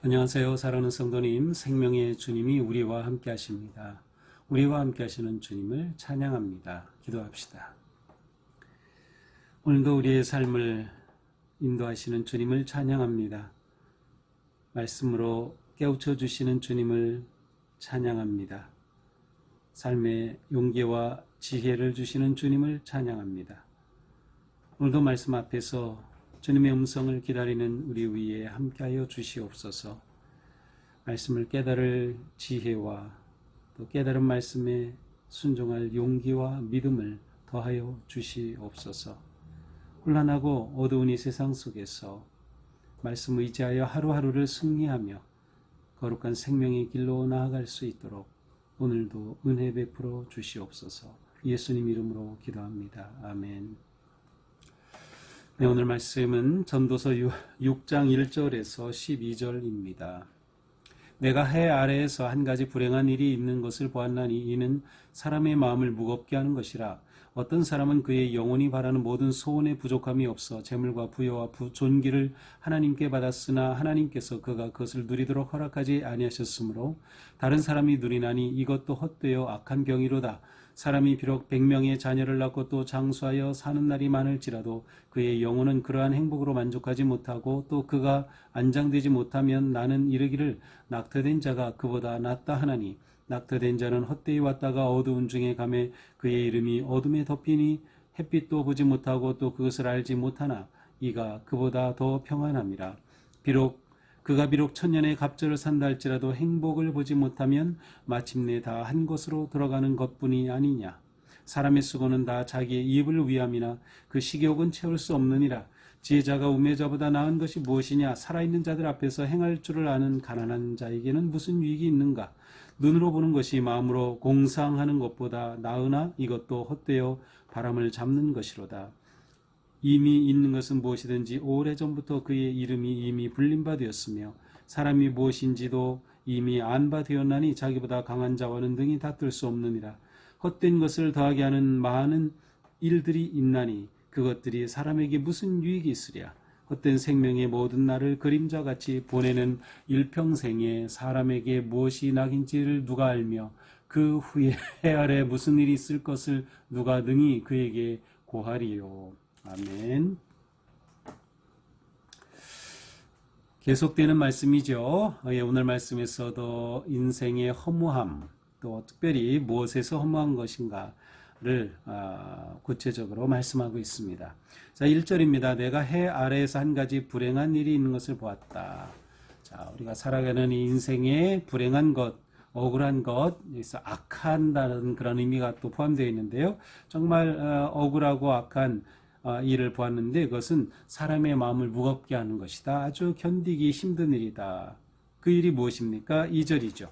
안녕하세요. 사랑하는 성도님, 생명의 주님이 우리와 함께 하십니다. 우리와 함께 하시는 주님을 찬양합니다. 기도합시다. 오늘도 우리의 삶을 인도하시는 주님을 찬양합니다. 말씀으로 깨우쳐 주시는 주님을 찬양합니다. 삶의 용기와 지혜를 주시는 주님을 찬양합니다. 오늘도 말씀 앞에서 주님의 음성을 기다리는 우리 위에 함께하여 주시옵소서. 말씀을 깨달을 지혜와 또 깨달은 말씀에 순종할 용기와 믿음을 더하여 주시옵소서. 혼란하고 어두운 이 세상 속에서 말씀 의지하여 하루하루를 승리하며 거룩한 생명의 길로 나아갈 수 있도록 오늘도 은혜 베풀어 주시옵소서. 예수님 이름으로 기도합니다. 아멘. 네, 오늘 말씀은 전도서 6장 1절에서 12절입니다. 내가 해 아래에서 한 가지 불행한 일이 있는 것을 보았나니 이는 사람의 마음을 무겁게 하는 것이라. 어떤 사람은 그의 영혼이 바라는 모든 소원에 부족함이 없어 재물과 부여와 존귀를 하나님께 받았으나 하나님께서 그가 그것을 누리도록 허락하지 아니하셨으므로 다른 사람이 누리나니 이것도 헛되어 악한 병이로다. 사람이 비록 100명의 자녀를 낳고 또 장수하여 사는 날이 많을지라도 그의 영혼은 그러한 행복으로 만족하지 못하고 또 그가 안장되지 못하면 나는 이르기를 낙태된 자가 그보다 낫다 하나니 낙태된 자는 헛되이 왔다가 어두운 중에 가매 그의 이름이 어둠에 덮이니 햇빛도 보지 못하고 또 그것을 알지 못하나 이가 그보다 더 평안함이라. 그가 비록 천년의 갑절을 산다 할지라도 행복을 보지 못하면 마침내 다 한 곳으로 들어가는 것뿐이 아니냐. 사람의 수고는 다 자기의 입을 위함이나 그 식욕은 채울 수 없느니라. 지혜자가 우매자보다 나은 것이 무엇이냐. 살아있는 자들 앞에서 행할 줄을 아는 가난한 자에게는 무슨 유익이 있는가. 눈으로 보는 것이 마음으로 공상하는 것보다 나으나 이것도 헛되어 바람을 잡는 것이로다. 이미 있는 것은 무엇이든지 오래전부터 그의 이름이 이미 불린 바 되었으며 사람이 무엇인지도 이미 안 바 되었나니 자기보다 강한 자와는 능히 다툴 수 없느니라. 헛된 것을 더하게 하는 많은 일들이 있나니 그것들이 사람에게 무슨 유익이 있으랴. 헛된 생명의 모든 날을 그림자같이 보내는 일평생에 사람에게 무엇이 낙인지를 누가 알며 그 후에 해 아래 무슨 일이 있을 것을 누가 능히 그에게 고하리요. 아멘. 계속되는 말씀이죠. 오늘 말씀에서도 인생의 허무함, 또 특별히 무엇에서 허무한 것인가를 구체적으로 말씀하고 있습니다. 자, 1절입니다. 내가 해 아래에서 한 가지 불행한 일이 있는 것을 보았다. 자, 우리가 살아가는 이 인생의 불행한 것, 억울한 것, 여기서 악한다는 그런 의미가 또 포함되어 있는데요. 정말 억울하고 악한 일을 보았는데 그것은 사람의 마음을 무겁게 하는 것이다. 아주 견디기 힘든 일이다. 그 일이 무엇입니까? 2절이죠.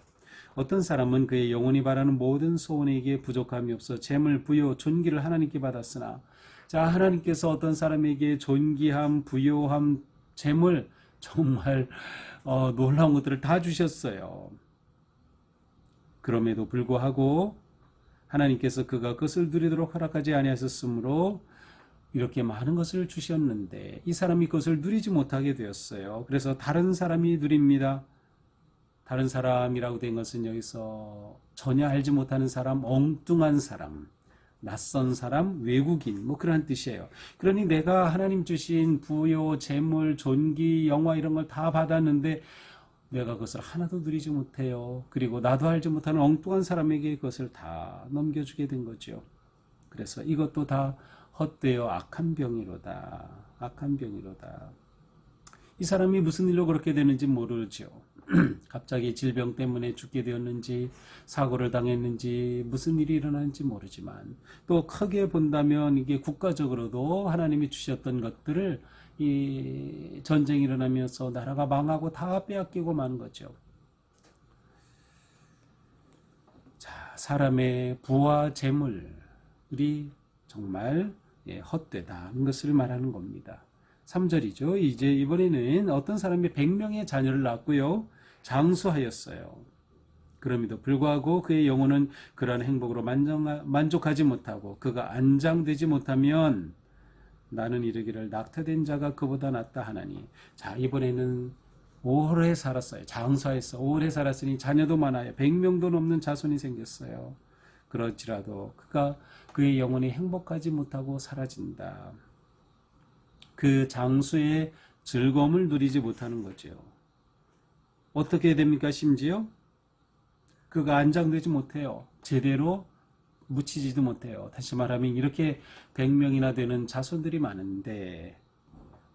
어떤 사람은 그의 영혼이 바라는 모든 소원에게 부족함이 없어 재물, 부요, 존귀를 하나님께 받았으나 자, 하나님께서 어떤 사람에게 존귀함, 부요함, 재물 정말 놀라운 것들을 다 주셨어요. 그럼에도 불구하고 하나님께서 그가 그것을 누리도록 허락하지 아니하셨으므로 이렇게 많은 것을 주셨는데 이 사람이 그것을 누리지 못하게 되었어요. 그래서 다른 사람이 누립니다. 다른 사람이라고 된 것은 여기서 전혀 알지 못하는 사람, 엉뚱한 사람, 낯선 사람, 외국인 뭐 그런 뜻이에요. 그러니 내가 하나님 주신 부요, 재물, 존귀, 영화 이런 걸 다 받았는데 내가 그것을 하나도 누리지 못해요. 그리고 나도 알지 못하는 엉뚱한 사람에게 그것을 다 넘겨주게 된 거죠. 그래서 이것도 다 헛되어 악한 병이로다. 악한 병이로다. 이 사람이 무슨 일로 그렇게 되는지 모르죠. 갑자기 질병 때문에 죽게 되었는지 사고를 당했는지 무슨 일이 일어났는지 모르지만 또 크게 본다면 이게 국가적으로도 하나님이 주셨던 것들을 이 전쟁이 일어나면서 나라가 망하고 다 빼앗기고 마는 거죠. 자, 사람의 부와 재물이 정말 헛되다는 것을 말하는 겁니다. 3절이죠. 이제 이번에는 어떤 사람이 100명의 자녀를 낳았고요. 장수하였어요. 그럼에도 불구하고 그의 영혼은 그러한 행복으로 만족하지 못하고 그가 안장되지 못하면 나는 이르기를 낙태된 자가 그보다 낫다 하나니. 자, 이번에는 오래 살았어요. 장사했어. 오래 살았으니 자녀도 많아요. 100명도 넘는 자손이 생겼어요. 그렇지라도 그의 영혼이 행복하지 못하고 사라진다. 그 장수의 즐거움을 누리지 못하는 거죠. 어떻게 됩니까? 심지어 그가 안장되지 못해요. 제대로 묻히지도 못해요. 다시 말하면 이렇게 100명이나 되는 자손들이 많은데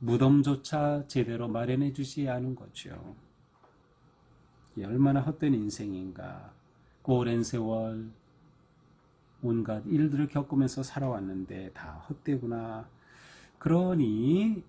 무덤조차 제대로 마련해 주지 않은 거죠. 얼마나 헛된 인생인가. 그 오랜 세월 온갖 일들을 겪으면서 살아왔는데 다 헛되구나. 그러니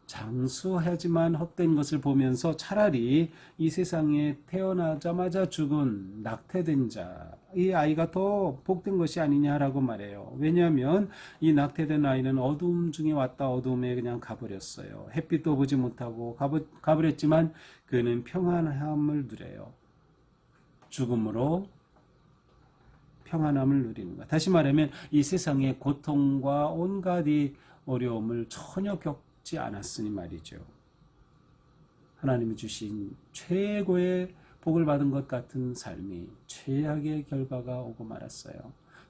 장수하지만 헛된 것을 보면서 차라리 이 세상에 태어나자마자 죽은 낙태된 자, 이 아이가 더 복된 것이 아니냐라고 말해요. 왜냐하면 이 낙태된 아이는 어두움 중에 왔다 어두움에 그냥 가버렸어요. 햇빛도 보지 못하고 가버렸지만 그는 평안함을 누려요. 죽음으로 평안함을 누리는 것. 다시 말하면 이 세상의 고통과 온갖 이 어려움을 전혀 겪지 않았으니 말이죠. 하나님이 주신 최고의 복을 받은 것 같은 삶이 최악의 결과가 오고 말았어요.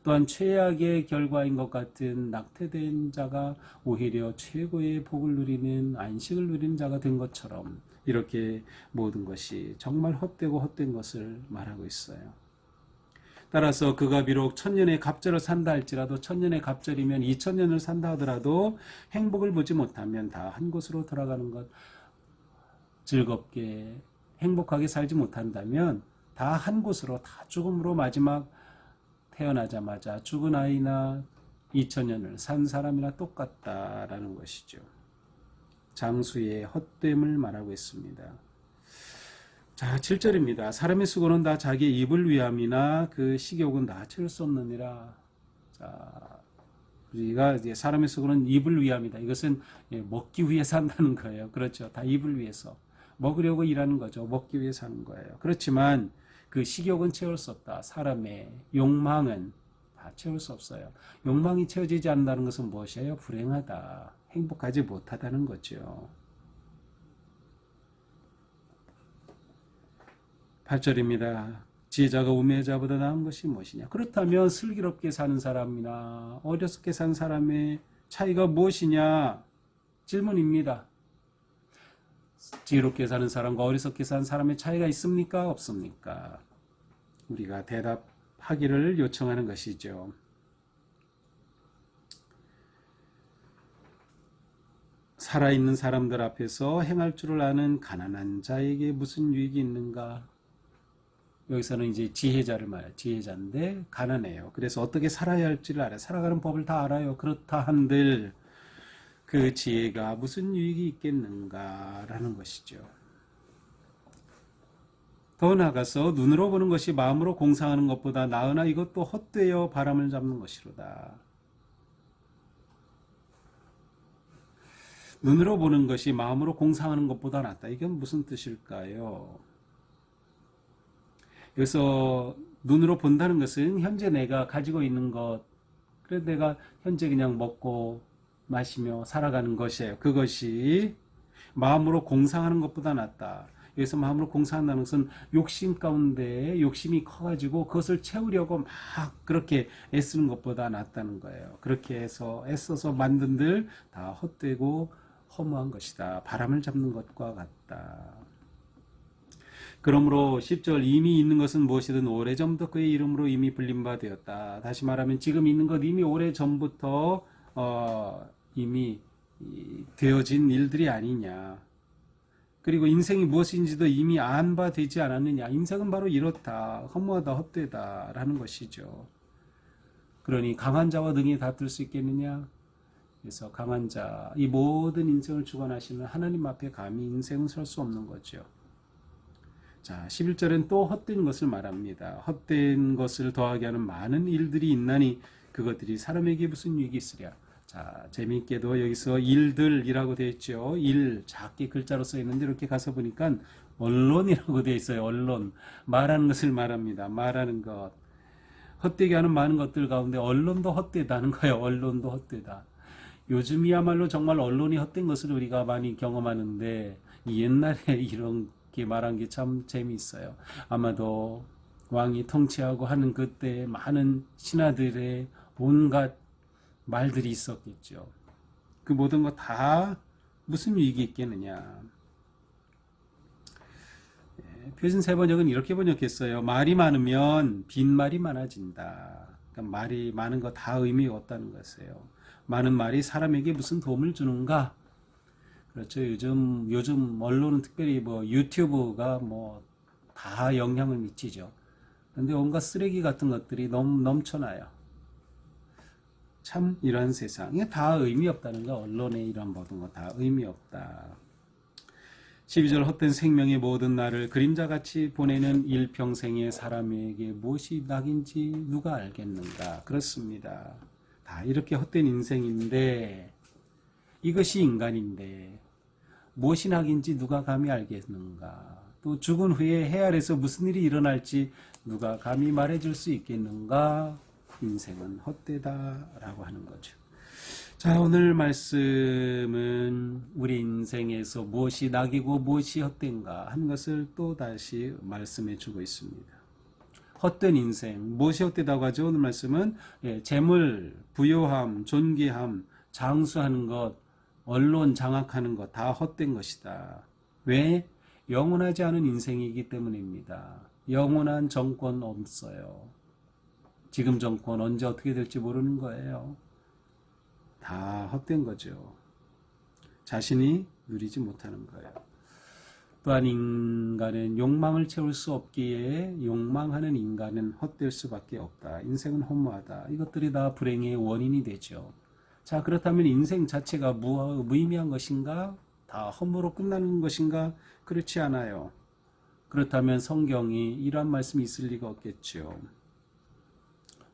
또한 최악의 결과인 것 같은 낙태된 자가 오히려 최고의 복을 누리는 안식을 누리는 자가 된 것처럼 이렇게 모든 것이 정말 헛되고 헛된 것을 말하고 있어요. 따라서 그가 비록 1000년의 갑절을 산다 할지라도 1000년의 갑절이면 2000년을 산다 하더라도 행복을 보지 못하면 다 한 곳으로 돌아가는 것, 즐겁게 행복하게 살지 못한다면 다 한 곳으로 다 죽음으로 마지막 태어나자마자 죽은 아이나 2000년을 산 사람이나 똑같다라는 것이죠. 장수의 헛됨을 말하고 있습니다. 자, 7절입니다. 사람의 수고는 다 자기의 입을 위함이나 그 식욕은 다 채울 수 없느니라. 자, 우리가 이제 사람의 수고는 입을 위함이다. 이것은 먹기 위해서 한다는 거예요. 그렇죠. 다 입을 위해서. 먹으려고 일하는 거죠. 먹기 위해서 하는 거예요. 그렇지만 그 식욕은 채울 수 없다. 사람의 욕망은 다 채울 수 없어요. 욕망이 채워지지 않는다는 것은 무엇이에요? 불행하다. 행복하지 못하다는 거죠. 8절입니다. 지혜자가 우매자보다 나은 것이 무엇이냐? 그렇다면 슬기롭게 사는 사람이나 어리석게 사는 사람의 차이가 무엇이냐? 질문입니다. 지혜롭게 사는 사람과 어리석게 사는 사람의 차이가 있습니까? 없습니까? 우리가 대답하기를 요청하는 것이죠. 살아있는 사람들 앞에서 행할 줄을 아는 가난한 자에게 무슨 유익이 있는가? 여기서는 이제 지혜자를 말해요. 지혜자인데 가난해요. 그래서 어떻게 살아야 할지를 알아요. 살아가는 법을 다 알아요. 그렇다 한들 그 지혜가 무슨 유익이 있겠는가라는 것이죠. 더 나아가서 눈으로 보는 것이 마음으로 공상하는 것보다 나으나 이것도 헛되어 바람을 잡는 것이로다. 눈으로 보는 것이 마음으로 공상하는 것보다 낫다. 이건 무슨 뜻일까요? 여기서 눈으로 본다는 것은 현재 내가 가지고 있는 것, 그래서 내가 현재 그냥 먹고 마시며 살아가는 것이에요. 그것이 마음으로 공상하는 것보다 낫다. 여기서 마음으로 공상한다는 것은 욕심 가운데 욕심이 커가지고 그것을 채우려고 막 그렇게 애쓰는 것보다 낫다는 거예요. 그렇게 해서 애써서 만든들 다 헛되고 허무한 것이다. 바람을 잡는 것과 같다. 그러므로 10절 이미 있는 것은 무엇이든 오래전부터 그의 이름으로 이미 불린 바 되었다. 다시 말하면 지금 있는 것 이미 오래전부터 이미 되어진 일들이 아니냐. 그리고 인생이 무엇인지도 이미 안 바 되지 않았느냐. 인생은 바로 이렇다. 허무하다. 헛되다. 라는 것이죠. 그러니 강한 자와 능히 다툴 수 있겠느냐. 그래서 강한 자, 이 모든 인생을 주관하시는 하나님 앞에 감히 인생은 설 수 없는 거죠. 자, 11절엔 또 헛된 것을 말합니다. 헛된 것을 더하게 하는 많은 일들이 있나니 그것들이 사람에게 무슨 유익이 있으랴. 자, 재미있게도 여기서 일들이라고 되어 있죠. 일, 작게 글자로 써 있는데 이렇게 가서 보니까 언론이라고 되어 있어요. 언론. 말하는 것을 말합니다. 말하는 것. 헛되게 하는 많은 것들 가운데 언론도 헛되다는 거예요. 언론도 헛되다. 요즘이야말로 정말 언론이 헛된 것을 우리가 많이 경험하는데 옛날에 이런 이렇게 말한 게 참 재미있어요. 아마도 왕이 통치하고 하는 그때 많은 신하들의 온갖 말들이 있었겠죠. 그 모든 거 다 무슨 유익이 있겠느냐. 표준 번역은 이렇게 번역했어요. 말이 많으면 빈말이 많아진다. 그러니까 말이 많은 거 다 의미가 없다는 것이에요. 많은 말이 사람에게 무슨 도움을 주는가? 그렇죠. 요즘 언론은 특별히 뭐 유튜브가 뭐 다 영향을 미치죠. 그런데 온갖 쓰레기 같은 것들이 너무 넘쳐나요. 참 이런 세상에 다 의미 없다는 거, 언론의 이런 모든 거 다 의미 없다. 12절 헛된 생명의 모든 날을 그림자같이 보내는 일평생의 사람에게 무엇이 낙인지 누가 알겠는가. 그렇습니다. 다 이렇게 헛된 인생인데 이것이 인간인데 무엇이 낙인지 누가 감히 알겠는가. 또 죽은 후에 해 아래서 무슨 일이 일어날지 누가 감히 말해줄 수 있겠는가. 인생은 헛되다라고 하는 거죠. 자, 오늘 말씀은 우리 인생에서 무엇이 낙이고 무엇이 헛된가 하는 것을 또 다시 말씀해 주고 있습니다. 헛된 인생, 무엇이 헛되다고 하죠? 오늘 말씀은 재물, 부요함, 존귀함, 장수하는 것, 언론 장악하는 것 다 헛된 것이다. 왜? 영원하지 않은 인생이기 때문입니다. 영원한 정권 없어요. 지금 정권 언제 어떻게 될지 모르는 거예요. 다 헛된 거죠. 자신이 누리지 못하는 거예요. 또한 인간은 욕망을 채울 수 없기에 욕망하는 인간은 헛될 수밖에 없다. 인생은 허무하다. 이것들이 다 불행의 원인이 되죠. 자, 그렇다면 인생 자체가 무의미한 것인가? 다 허무로 끝나는 것인가? 그렇지 않아요. 그렇다면 성경이 이러한 말씀이 있을 리가 없겠죠.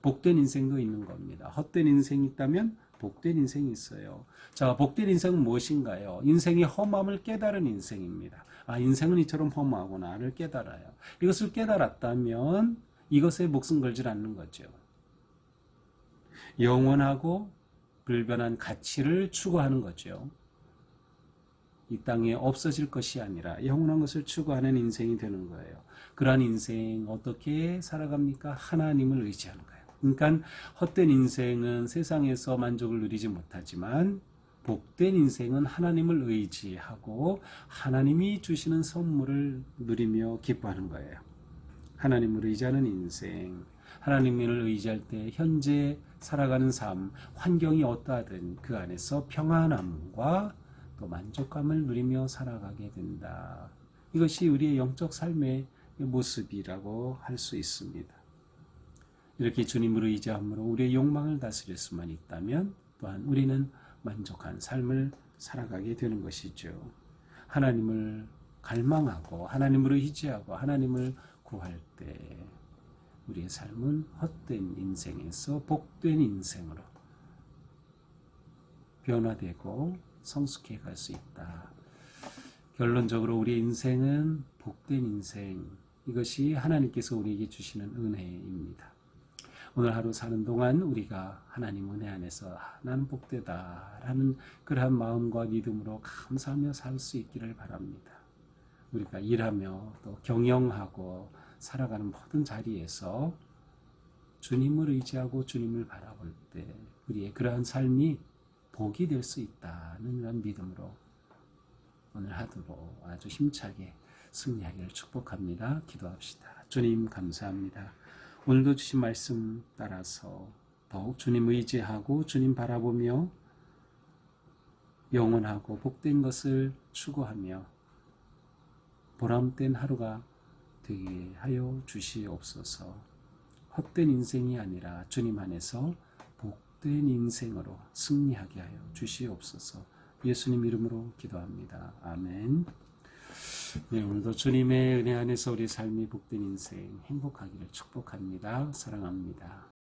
복된 인생도 있는 겁니다. 헛된 인생이 있다면 복된 인생이 있어요. 자, 복된 인생은 무엇인가요? 인생의 험함을 깨달은 인생입니다. 아, 인생은 이처럼 험하구나를 깨달아요. 이것을 깨달았다면 이것에 목숨 걸질 않는 거죠. 영원하고 불변한 가치를 추구하는 거죠. 이 땅에 없어질 것이 아니라 영원한 것을 추구하는 인생이 되는 거예요. 그러한 인생 어떻게 살아갑니까? 하나님을 의지하는 거예요. 그러니까 헛된 인생은 세상에서 만족을 누리지 못하지만 복된 인생은 하나님을 의지하고 하나님이 주시는 선물을 누리며 기뻐하는 거예요. 하나님을 의지하는 인생, 하나님을 의지할 때 현재 살아가는 삶, 환경이 어떠하든 그 안에서 평안함과 또 만족감을 누리며 살아가게 된다. 이것이 우리의 영적 삶의 모습이라고 할 수 있습니다. 이렇게 주님을 의지함으로 우리의 욕망을 다스릴 수만 있다면 또한 우리는 만족한 삶을 살아가게 되는 것이죠. 하나님을 갈망하고 하나님을 의지하고 하나님을 구할 때 우리의 삶은 헛된 인생에서 복된 인생으로 변화되고 성숙해 갈 수 있다. 결론적으로 우리의 인생은 복된 인생, 이것이 하나님께서 우리에게 주시는 은혜입니다. 오늘 하루 사는 동안 우리가 하나님 은혜 안에서 나는 복되다라는 그러한 마음과 믿음으로 감사하며 살 수 있기를 바랍니다. 우리가 일하며 또 경영하고 살아가는 모든 자리에서 주님을 의지하고 주님을 바라볼 때 우리의 그러한 삶이 복이 될 수 있다는 그런 믿음으로 오늘 하루도 아주 힘차게 승리하기를 축복합니다. 기도합시다. 주님 감사합니다. 오늘도 주신 말씀 따라서 더욱 주님 의지하고 주님 바라보며 영원하고 복된 것을 추구하며 보람된 하루가 되게 하여 주시옵소서. 헛된 인생이 아니라 주님 안에서 복된 인생으로 승리하게 하여 주시옵소서. 예수님 이름으로 기도합니다. 아멘. 네, 오늘도 주님의 은혜 안에서 우리 삶이 복된 인생 행복하기를 축복합니다. 사랑합니다.